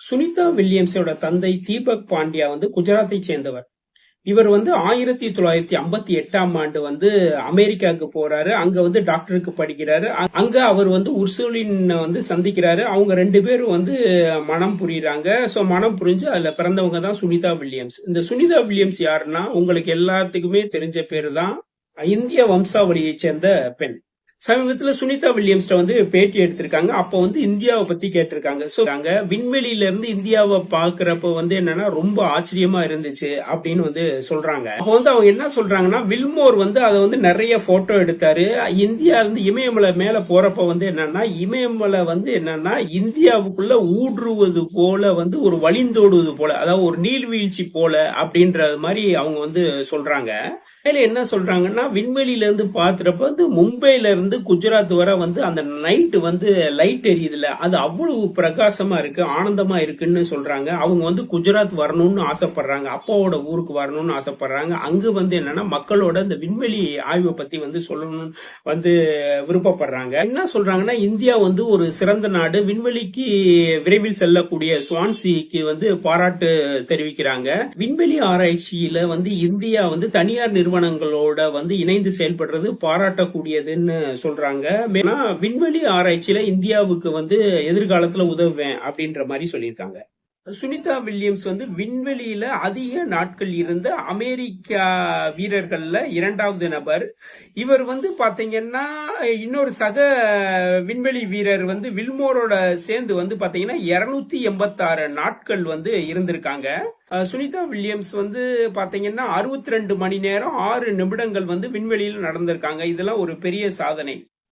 சுனிதா வில்லியம்ஸோட தந்தை தீபக் பாண்டியா வந்து குஜராத்தை சேர்ந்தவர். இவர் வந்து 1958ஆம் ஆண்டு வந்து அமெரிக்காவுக்கு போறாரு. அங்க வந்து டாக்டருக்கு படிக்கிறாரு. அங்க அவர் வந்து உர்சுலின் வந்து சந்திக்கிறாரு. அவங்க ரெண்டு பேரும் வந்து மனம் புரியுறாங்க. சோ மனம் புரிஞ்சு அதுல பிறந்தவங்க தான் சுனிதா வில்லியம்ஸ். இந்த சுனிதா வில்லியம்ஸ் யாருன்னா உங்களுக்கு எல்லாத்துக்குமே தெரிஞ்ச பேரு தான். இந்திய வம்சாவளியை சேர்ந்த பெண். சமீபத்துல சுனிதா வில்லியம்ஸ்ட வந்து பேட்டி எடுத்திருக்காங்க. அப்ப வந்து இந்தியாவை பத்தி கேட்டிருக்காங்க. சோ விண்வெளியில இருந்து இந்தியாவை பாக்குறப்ப வந்து என்னன்னா ரொம்ப ஆச்சரியமா இருந்துச்சு அப்படின்னு வந்து சொல்றாங்க. அப்ப வந்து அவங்க என்ன சொல்றாங்கன்னா, வில்மோர் வந்து அதை வந்து நிறைய போட்டோ எடுத்தாரு. இந்தியா இருந்து இமயமலை மேல போறப்ப வந்து என்னன்னா, இமயமலை வந்து என்னன்னா இந்தியாவுக்குள்ள ஊடுருவது போல வந்து ஒரு வழிந்தோடுவது போல, அதாவது ஒரு நீர்வீழ்ச்சி போல அப்படின்ற மாதிரி அவங்க வந்து சொல்றாங்க. மேல என்ன சொல்றாங்கன்னா, விண்வெளியில இருந்து பாக்குறப்ப வந்து மும்பைல இருந்து குஜராத் வரை வந்து அந்த நைட் வந்து லைட் எரியுதுல, அது அவ்வளவு பிரகாசமா இருக்கு, ஆனந்தமா இருக்குன்னு சொல்றாங்க. அவங்க வந்து குஜராத் வரணும்னு ஆசைப்படுறாங்க, அப்பாவோட ஊருக்கு வரணும்னு ஆசைப்படுறாங்க. அங்க வந்து என்னன்னா மக்களோட இந்த விண்வெளி ஆய்வை பத்தி வந்து சொல்லணும்னு வந்து விருப்பப்படுறாங்க. என்ன சொல்றாங்கன்னா, இந்தியா வந்து ஒரு சிறந்த நாடு, விண்வெளிக்கு விரைவில் செல்லக்கூடிய சுவான்சிக்கு வந்து பாராட்டு தெரிவிக்கிறாங்க. விண்வெளி ஆராய்ச்சியில வந்து இந்தியா வந்து தனியார் நிறுவனங்களோட வந்து இணைந்து செயல்படுறது பாராட்டக்கூடியதுன்னு சொல்றாங்க. விண்வெளி ஆராய்ச்சியில இந்தியாவுக்கு வந்து எதிர்காலத்துல உதவுவேன் அப்படின்ற மாதிரி சொல்லியிருக்காங்க. சுனிதா வில்லியம்ஸ் வந்து விண்வெளியில அதிக நாட்கள் இருந்த அமெரிக்கா வீரர்கள்ல இரண்டாவது நபர். இவர் வந்து பாத்தீங்கன்னா இன்னொரு சக விண்வெளி வீரர் வந்து வில்மோரோட சேர்ந்து வந்து பாத்தீங்கன்னா 286 நாட்கள் வந்து இருந்திருக்காங்க. சுனிதா வில்லியம்ஸ் வந்து பாத்தீங்கன்னா 62 மணி நேரம் 6 நிமிடங்கள் வந்து விண்வெளியில் நடந்திருக்காங்க. இதெல்லாம் ஒரு பெரிய சாதனை.